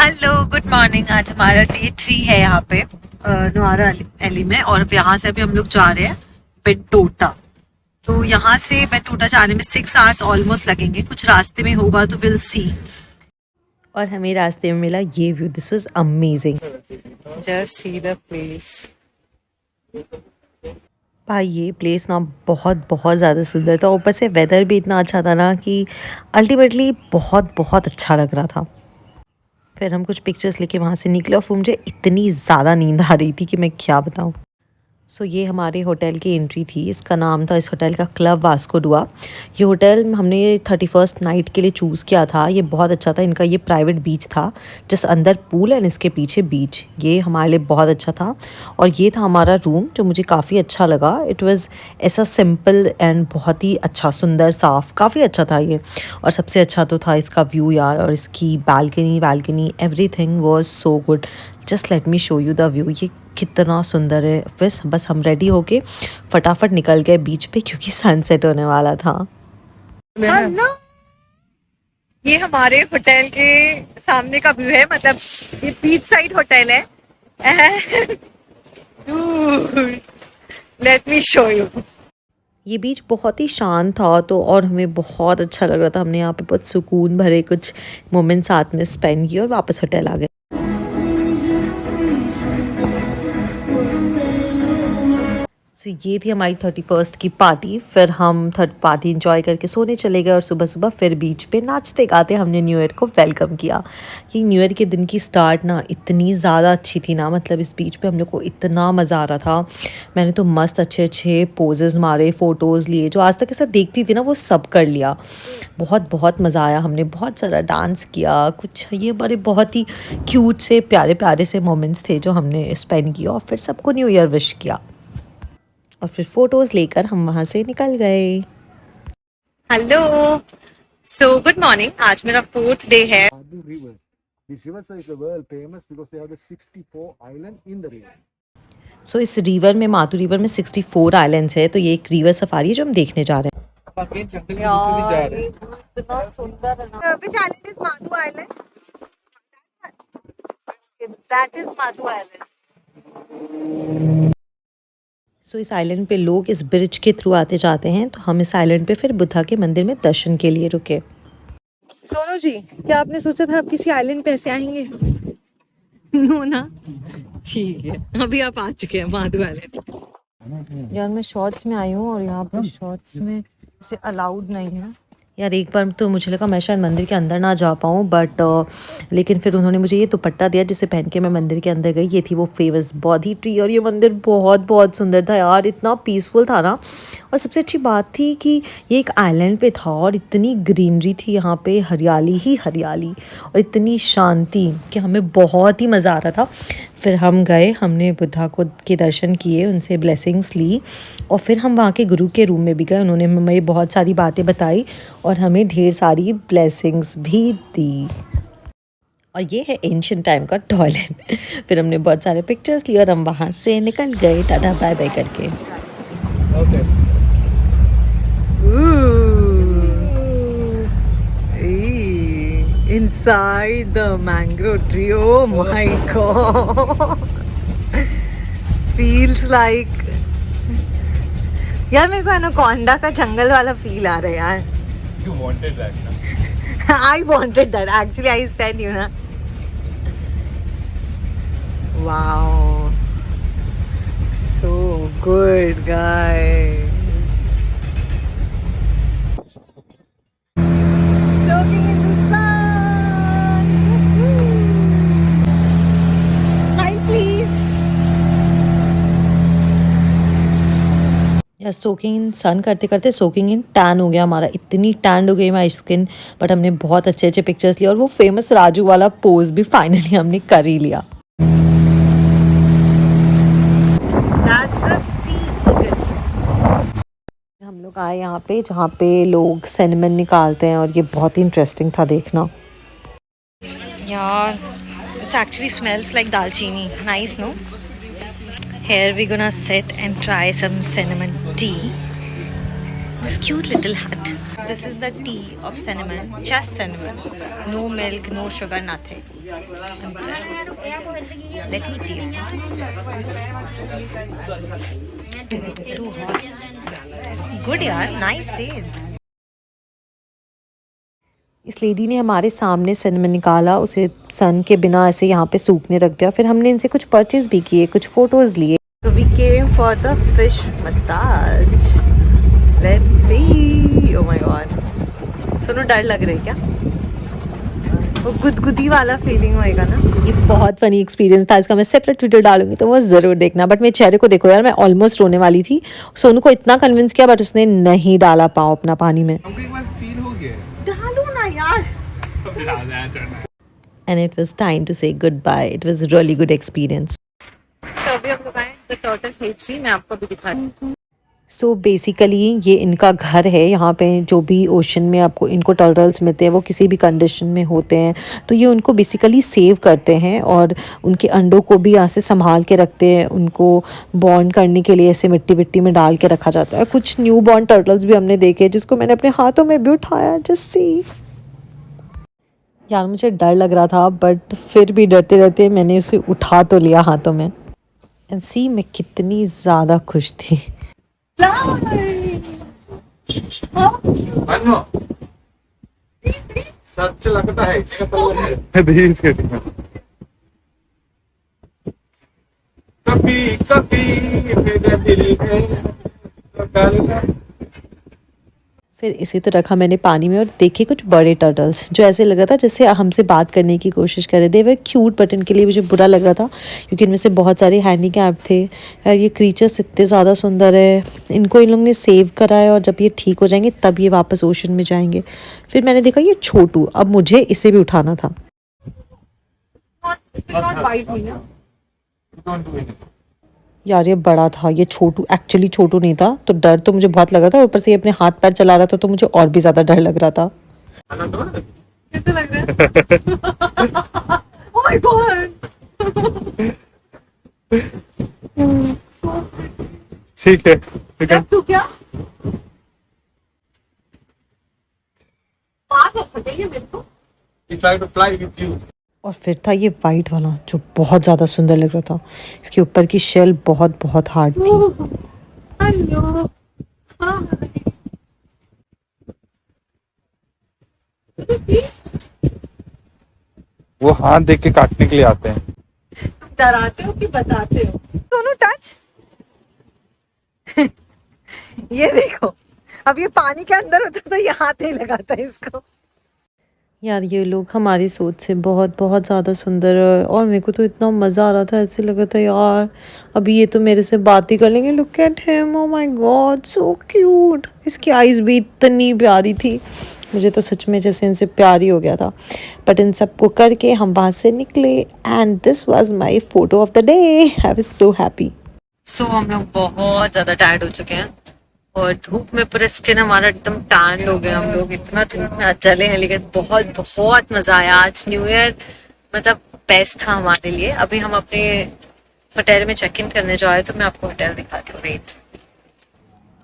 Hello good morning. आज हमारा day 3 है यहाँ पे नुआरा एली में, और यहाँ से अभी हम लोग जा रहे हैं बेंटोटा। तो यहाँ से बेंटोटा जाने में 6 आवर्स ऑलमोस्ट लगेंगे, कुछ रास्ते में होगा तो विल सी। और हमें रास्ते में मिला ये view. This was amazing. Just see the place. भाई ये प्लेस ना बहुत बहुत ज़्यादा सुंदर था, ऊपर से वेदर भी इतना अच्छा था ना कि अल्टीमेटली बहुत बहुत अच्छा लग रहा था। फिर हम कुछ पिक्चर्स लेके वहाँ से निकले और फिर मुझे इतनी ज़्यादा नींद आ रही थी कि मैं क्या बताऊँ। सो ये हमारे होटल की एंट्री थी। इसका नाम था इस होटल का क्लब वास्को डुआ। ये होटल हमने 31st नाइट के लिए चूज़ किया था। ये बहुत अच्छा था। इनका ये प्राइवेट बीच था, जस्ट अंदर पूल एंड इसके पीछे बीच। ये हमारे लिए बहुत अच्छा था। और ये था हमारा रूम जो मुझे काफ़ी अच्छा लगा। इट वाज़ ऐसा सिंपल एंड बहुत ही अच्छा, सुंदर, साफ़, काफ़ी अच्छा था ये। और सबसे अच्छा तो था इसका व्यू यार, और इसकी balcony everything was so good. Just let me show you the view. ये कितना सुंदर है। बस हम रेडी होके फटाफट निकल गए बीच पे क्योंकि सनसेट होने वाला था। हेलो, ये हमारे होटल के सामने का व्यू है, मतलब ये बीच साइड होटल है। Let me show you. ये बीच बहुत ही शांत था तो, और हमें बहुत अच्छा लग रहा था। हमने यहाँ पे बहुत सुकून भरे कुछ मोमेंट साथ में स्पेंड किए और वापस होटल आ गए। सो ये थी हमारी 31st की पार्टी। फिर हम थर्ड पार्टी इंजॉय करके सोने चले गए और सुबह सुबह फिर बीच पे नाचते गाते हमने न्यू ईयर को वेलकम किया। कि न्यू ईयर के दिन की स्टार्ट ना इतनी ज़्यादा अच्छी थी ना, मतलब इस बीच पे हम लोग को इतना मज़ा आ रहा था। मैंने तो मस्त अच्छे अच्छे पोजेज़ मारे, फ़ोटोज़ लिए, जो आज तक ऐसा देखती थी ना वो सब कर लिया। बहुत बहुत मज़ा आया। हमने बहुत सारा डांस किया। कुछ ये बड़े बहुत ही क्यूट से प्यारे प्यारे से मोमेंट्स थे जो हमने स्पेंड किया, और फिर सबको न्यू ईयर विश किया और फिर फ़ोटोज़ लेकर हम वहाँ से निकल गए। Hello, so good morning. आज मेरा 4th डे है। Madu River. This river is world famous because they have the 64 islands in the river. सो इस रिवर में, मातू रिवर में 64 आइलैंड्स है। तो ये एक रिवर सफारी है जो हम देखने जा रहे हैं। Which island is Madhu Island? That is Madhu Island. सो इस आइलैंड पे लोग इस ब्रिज के थ्रू आते जाते हैं। तो हम इस आइलैंड पे फिर बुद्धा के मंदिर में दर्शन के लिए रुके। सोनू जी, क्या आपने सोचा था आप किसी आइलैंड पे ऐसे आएंगे? नो ना, ठीक है, अभी आप आ चुके हैं माधु आइलैंड। यार मैं शॉर्ट्स में आई हूँ और यहाँ पे शॉर्ट्स में इसे अलाउड नहीं है। यार एक बार तो मुझे लगा मैं शायद मंदिर के अंदर ना जा पाऊँ, बट लेकिन फिर उन्होंने मुझे ये दुपट्टा दिया जिसे पहन के मैं मंदिर के अंदर गई। ये थी वो फेमस बोधि ट्री, और ये मंदिर बहुत बहुत सुंदर था यार, इतना पीसफुल था ना। और सबसे अच्छी बात थी कि ये एक आइलैंड पे था और इतनी ग्रीनरी थी यहाँ पे, हरियाली ही हरियाली और इतनी शांति कि हमें बहुत ही मज़ा आ रहा था। फिर हम गए, हमने बुद्धा को के दर्शन किए, उनसे ब्लेसिंग्स ली, और फिर हम वहाँ के गुरु के रूम में भी गए। उन्होंने हमें बहुत सारी बातें बताई और हमें ढेर सारी ब्लेसिंग्स भी दी। और ये है एंशिएंट टाइम का टॉयलेट। फिर हमने बहुत सारे पिक्चर्स लिए और हम वहाँ से निकल गए टाटा बाय बाय करके। Okay. Inside the mangrove tree, oh my god, feels like यार मेरे को एनाकोंडा का जंगल वाला फील आ रहा है यार। You wanted that, na? I wanted that actually, I said you ना। Wow, so good guys, soaking in the sun. Smile please. यार सोकिंग इन सन करते करते सोकिंग इन टैन हो गया हमारा। इतनी टैन हो गई हमारी स्किन, बट हमने बहुत अच्छे अच्छे पिक्चर्स लिए और वो फेमस राजू वाला पोज भी फाइनली हमने कर ही लिया। That's the sea eagle. हम लोग आए यहाँ पे जहाँ पे लोग सिनेमन निकालते हैं, और ये बहुत ही इंटरेस्टिंग था देखना। यार, it actually smells like dalchini. Nice, no? Here we're gonna sit and try some cinnamon tea. This cute little hut. This is the tea of cinnamon, just cinnamon. No milk, no sugar, nothing. Let me taste it. Too hot. Good यार, nice taste. इस lady ने हमारे सामने cinnamon निकाला, उसे सन के बिना ऐसे यहाँ पे सूखने रख दिया। फिर हमने इनसे कुछ परचेज भी किए, कुछ फोटोज लिए। So we came for the fish massage. Let's see. Oh my god. सुनो, डर लग रहा है क्या? वो गुदगुदी वाला फीलिंग होएगा ना। ये बहुत फनी एक्सपीरियंस था, इसका मैं सेपरेट वीडियो डालूंगी तो वो ज़रूर देखना। बट मेरे चेहरे को देखो यार, मैं ऑलमोस्ट रोने वाली थी। सोनू को इतना कन्विंस किया बट उसने नहीं डाला पाँव अपना पानी में। हमको एक बार फील हो गया डालो ना यार। And it was time to say goodbye. It was a really good experience. So अभी हम लोग आए द टर्टल हिस्ट्री, मैं आपको भी दिखाती हूँ। सो बेसिकली ये इनका घर है। यहाँ पे जो भी ओशन में आपको इनको टर्टल्स मिलते हैं वो किसी भी कंडीशन में होते हैं, तो ये उनको बेसिकली सेव करते हैं और उनके अंडों को भी यहाँ से संभाल के रखते हैं। उनको बॉर्न करने के लिए ऐसे मिट्टी विट्टी में डाल के रखा जाता है। कुछ न्यू बॉर्न टर्टल्स भी हमने देखे जिसको मैंने अपने हाथों में भी उठाया। जस्ट सी यार, मुझे डर लग रहा था बट फिर भी डरते डरते मैंने उसे उठा तो लिया हाथों में। एंड सी मैं कितनी ज़्यादा खुश थी। सच लगता है कभी कभी मेरा दिल है फिर इसी तो रखा मैंने पानी में और देखे कुछ बड़े टर्टल्स जो ऐसे लग रहा था जैसे हमसे बात करने की कोशिश कर रहे थे। वे क्यूट, बट इनके लिए मुझे बुरा लग रहा था क्योंकि इनमें से बहुत सारे हैंडीकैप थे। यार ये क्रीचर्स इतने ज़्यादा सुंदर है। इनको इन लोगों ने सेव करा है और जब ये ठीक हो जाएंगे तब ये वापस ओशन में जाएंगे। फिर मैंने देखा ये छोटू, अब मुझे इसे भी उठाना था। यार ये बड़ा था, ये छोटू एक्चुअली छोटू नहीं था, तो डर तो मुझे बहुत लगा था। ऊपर से ये अपने हाथ पैर चला रहा था तो मुझे और भी ज्यादा डर लग रहा था। कैसे लग रहा है? Oh my God! ठीक है तू क्या बात है मेरे को? He tried to fly with you. और फिर था ये वाइट वाला जो बहुत ज़्यादा सुंदर लग रहा था। इसके ऊपर की शेल बहुत बहुत हार्ड थी। हेलो, वो हाथ देख के काटने के लिए आते हैं। तुम डराते हो कि बताते हो? दोनों टच। ये देखो, अब ये पानी के अंदर होता तो ये हाथ नहीं लगाता इसको। यार ये लोग हमारी सोच से बहुत बहुत ज़्यादा सुंदर है और मेरे को तो इतना मज़ा आ रहा था। ऐसे लगा था यार अभी ये तो मेरे से बात ही कर लेंगे। Look at him, oh my God so cute. इसकी आइज़ भी इतनी प्यारी थी, मुझे तो सच में जैसे इनसे प्यार ही हो गया था। बट इन सबको करके हम वहाँ से निकले and this was my photo of the day. I was so happy. So हम लोग बहुत ज्यादा टायर्ड हो चुके हैं और धूप में पूरा स्किन हमारा एकदम टैन हो गया। हम लोग इतना धूप में आज चले हैं लेकिन बहुत बहुत मजा आया। आज न्यू ईयर मतलब बेस्ट था हमारे लिए। अभी हम अपने होटल में चेक इन करने जा रहे, तो मैं आपको होटल दिखाती हूँ। वेट,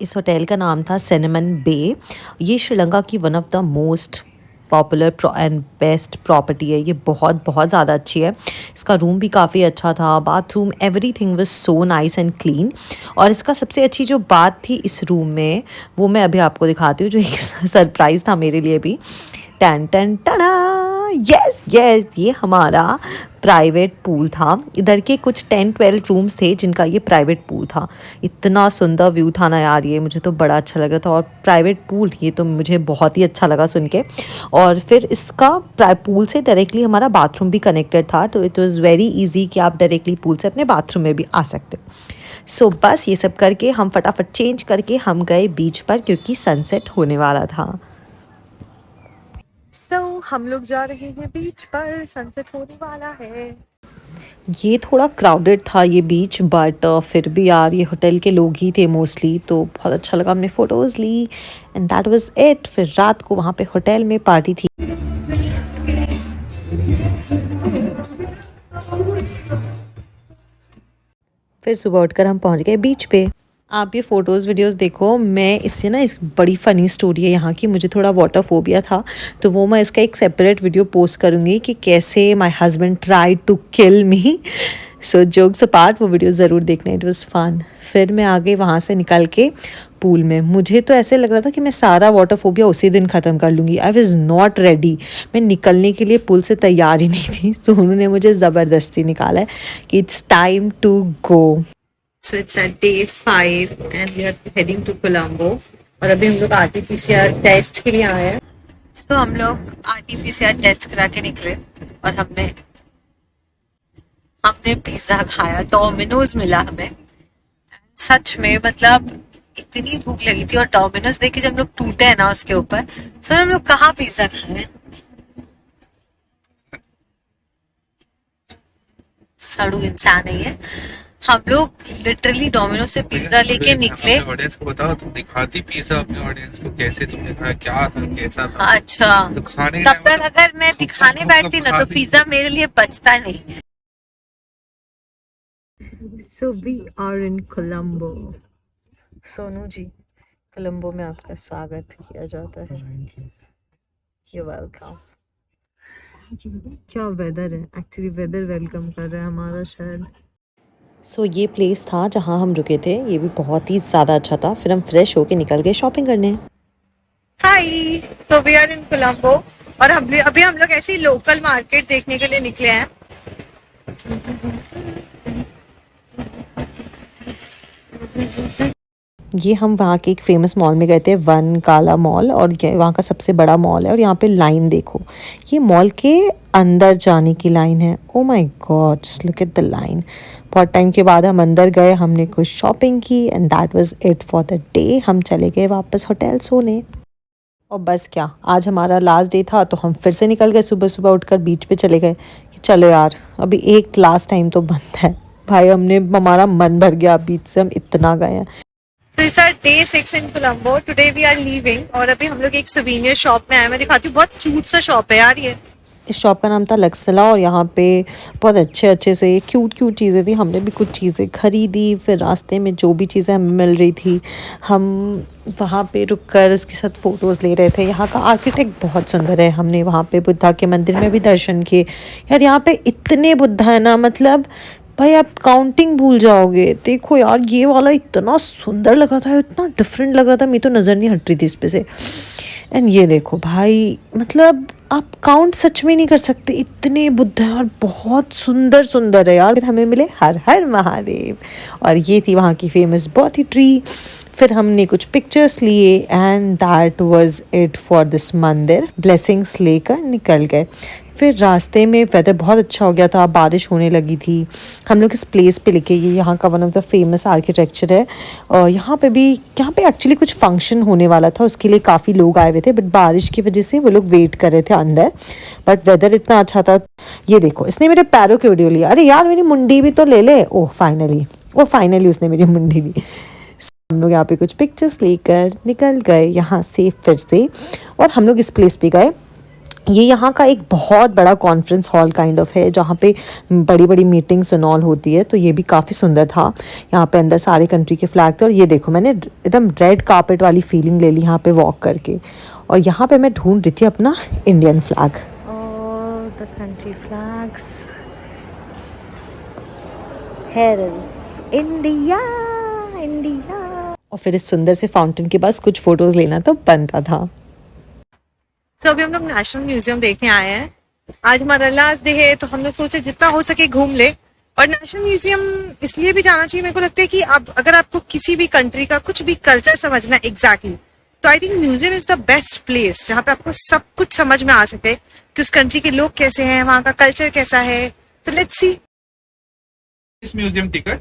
इस होटल का नाम था सिनेमन बे। ये श्रीलंका की one of the most popular and best property है। ये बहुत बहुत ज़्यादा अच्छी है। इसका रूम भी काफ़ी अच्छा था, bathroom everything was so nice and clean. और इसका सबसे अच्छी जो बात थी इस रूम में वो मैं अभी आपको दिखाती हूँ, जो एक सरप्राइज़ था मेरे लिए भी। टन टन टना, यस यस, ये हमारा प्राइवेट पूल था। इधर के कुछ 10-12 रूम्स थे जिनका ये प्राइवेट पूल था। इतना सुंदर व्यू था ना यार, ये मुझे तो बड़ा अच्छा लग रहा था। और प्राइवेट पूल ये तो मुझे बहुत ही अच्छा लगा सुन के। और फिर इसका पूल से डायरेक्टली हमारा बाथरूम भी कनेक्टेड था, तो इट वाज़ वेरी इजी कि आप डायरेक्टली पूल से अपने बाथरूम में भी आ सकते। सो बस ये सब करके हम फटाफट चेंज करके हम गए बीच पर क्योंकि सनसेट होने वाला था। हम लोग जा रहे हैं बीच पर, सनसेट होने वाला है। ये थोड़ा क्राउडेड था ये बीच, बट फिर भी यार ये होटल के लोग ही थे मोस्टली, तो बहुत अच्छा लगा। हमने फ़ोटोज़ ली एंड दैट वाज इट। फिर रात को वहाँ पे होटल में पार्टी थी। फिर सुबह उठकर हम पहुँच गए बीच पे। आप ये फ़ोटोज़ वीडियोस देखो। मैं इससे ना, इस बड़ी फ़नी स्टोरी है यहाँ की। मुझे थोड़ा वाटर फोबिया था, तो वो मैं इसका एक सेपरेट वीडियो पोस्ट करूँगी कि कैसे my husband tried to kill me. So jokes apart, वो वीडियो ज़रूर देखना, इट वाज फन। फिर मैं आ गई वहाँ से निकल के पूल में। मुझे तो ऐसे लग रहा था कि मैं सारा वाटर फोबिया उसी दिन ख़त्म कर लूँगी। I was not ready. मैं निकलने के लिए पुल से तैयार ही नहीं थी, तो उन्होंने मुझे ज़बरदस्ती निकाला है कि it's time to go. So it's at day 5 and we are heading to Colombo. और अभी हम लोग RT-PCR टेस्ट के लिए आए हैं। तो हम लोग RT-PCR टेस्ट करा के निकले और हमने पिज्जा खाया, डोमिनोज मिला हमें। सच में मतलब इतनी भूख लगी थी, और डोमिनोज देख के जब हम लोग टूटे हैं ना उसके ऊपर, तो हम लोग कहाँ पिज्जा खाए। सड़ू इंसान है ये। हम लोग लिटरली डोमिनोज से पिज्जा लेके निकले। ऑडियंस को बताओ, तुम दिखाती पिज्जा अपने ऑडियंस को कैसे तुमने खाया, क्या था, कैसा था। अच्छा, तो खाने तब तक अगर मैं दिखाने बैठती ना तो पिज्जा मेरे लिए बचता नहीं। So we are in Colombo. Sonu ji, Colombo में आपका स्वागत किया जाता है। You welcome. क्या वेदर है, एक्चुअली वेदर वेलकम कर रहा है हमारा शायद। सो ये प्लेस था जहाँ हम रुके थे, ये भी बहुत ही ज़्यादा अच्छा था। फिर हम फ्रेश होके निकल गए शॉपिंग करने। Hi, so we are in Colombo और अभी हम लोग ऐसे ही लोकल मार्केट देखने के लिए निकले हैं। ये हम वहाँ के एक फेमस मॉल में गए थे, वन काला मॉल, और ये वहाँ का सबसे बड़ा मॉल है। और यहाँ पे लाइन देखो, ये मॉल के अंदर जाने की लाइन है। Oh my God, just look at the line. बहुत टाइम के बाद हम अंदर गए, हमने कुछ शॉपिंग की and that was it for the day. हम चले गए वापस होटल सोने। और बस क्या, आज हमारा लास्ट डे था, तो हम फिर से निकल गए। सुबह सुबह उठकर बीच पे चले गए कि चलो यार अभी एक लास्ट टाइम तो बनता है। भाई हमारा मन भर गया बीच से, हम इतना गए हैं। So it's our day 6 in Colombo. Today we are leaving और अभी हम लोग एक souvenir shop में आए। मैं दिखाती हूँ, बहुत क्यूट सा शॉप है यार ये। इस शॉप का नाम था लक्सला, और यहाँ पे बहुत अच्छे से क्यूट चीज़ें थी। हमने भी कुछ चीज़ें खरीदी। फिर रास्ते में जो भी चीज़ें हमें मिल रही थी, हम वहाँ पे रुककर उसके साथ फ़ोटोज़ ले रहे थे। यहाँ का आर्किटेक्ट बहुत सुंदर है। हमने वहाँ पे बुद्धा के मंदिर में भी दर्शन किए। यार यहाँ पे इतने बुद्धा है ना, मतलब भाई आप काउंटिंग भूल जाओगे। देखो यार, ये वाला इतना सुंदर लग रहा था, इतना डिफरेंट लग रहा था, मेरी तो नज़र नहीं हट रही थी इस पे से। एंड ये देखो भाई, मतलब आप काउंट सच में नहीं कर सकते, इतने बुद्ध हैं और बहुत सुंदर है यार। फिर हमें मिले हर हर महादेव, और ये थी वहाँ की फेमस बोथी ट्री। फिर हमने कुछ पिक्चर्स लिए and that was it for this मंदिर। ब्लेसिंग्स लेकर निकल गए। फिर रास्ते में वेदर बहुत अच्छा हो गया था, बारिश होने लगी थी। हम लोग इस प्लेस पे लिखे, ये यहाँ का one of the famous architecture है। और यहाँ पे एक्चुअली कुछ फंक्शन होने वाला था, उसके लिए काफ़ी लोग आए हुए थे, बट बारिश की वजह से वो लोग वेट कर रहे थे अंदर। बट वेदर इतना अच्छा था। ये देखो, इसने मेरे पैरों की वीडियो लिया। अरे यार मेरी मुंडी भी तो ले ले। ओह फाइनली उसने मेरी मुंडी ली। हम लोग यहाँ पे कुछ पिक्चर्स लेकर निकल गए यहाँ से फिर से, और हम लोग इस प्लेस पे गए। ये यहाँ का एक बहुत बड़ा कॉन्फ्रेंस हॉल काइंड ऑफ है, जहाँ पे बड़ी मीटिंग्स एंड ऑल होती है। तो ये भी काफ़ी सुंदर था। यहाँ पे अंदर सारे कंट्री के फ्लैग थे, और ये देखो मैंने एकदम रेड कार्पेट वाली फीलिंग ले ली यहाँ पे वॉक करके। और यहाँ पे मैं ढूंढ रही थी अपना Indian flag. All the country flags, here is India. और फिर इस सुंदर से फाउंटेन के पास कुछ फोटोज लेना तो बनता था। So अभी हम लोग नेशनल म्यूजियम देखने आए हैं। आज हमारा लास्ट डे है, तो हम लोग सोचे जितना हो सके घूम ले। और नेशनल म्यूजियम इसलिए भी जाना चाहिए, मेरे को लगता है कि अगर आपको किसी भी कंट्री का कुछ भी कल्चर समझना एग्जैक्टली, तो I think museum is the best place जहाँ पे आपको सब कुछ समझ में आ सके कि उस कंट्री के लोग कैसे हैं, वहाँ का कल्चर कैसा है। तो लेट्स सी। इस म्यूजियम टिकट।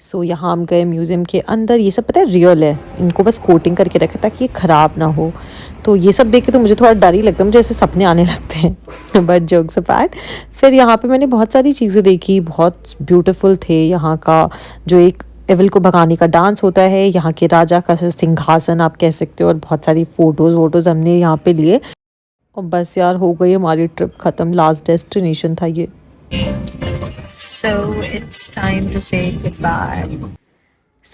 सो यहाँ हम गए म्यूज़ियम के अंदर। ये सब पता है रियल है, इनको बस कोटिंग करके रखा ताकि ये ख़राब ना हो। तो ये सब देख के तो मुझे थोड़ा डर ही लगता है, मुझे ऐसे सपने आने लगते हैं। बट जोक्स अपार्ट, फिर यहाँ पे मैंने बहुत सारी चीज़ें देखी, बहुत ब्यूटीफुल थे। यहाँ का जो एक एविल को भगाने का डांस होता है, यहाँ के राजा का सिंहासन आप कह सकते हो, और बहुत सारी फ़ोटोज़ हमने यहाँ पे लिए। और बस यार हो गई हमारी ट्रिप ख़त्म। लास्ट डेस्टिनेशन था ये। So it's time to say goodbye.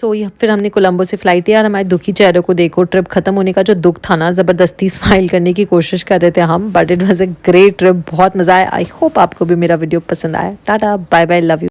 फिर हमने कोलंबो से फ़्लाइट लिया और हमारे दुखी चेहरों को देखो, ट्रिप ख़त्म होने का जो दुख था ना, ज़बरदस्ती स्माइल करने की कोशिश कर रहे थे हम, but it was a great trip, बहुत मज़ा आया। आई होप आपको भी मेरा वीडियो पसंद आया। Tata, bye bye, love you.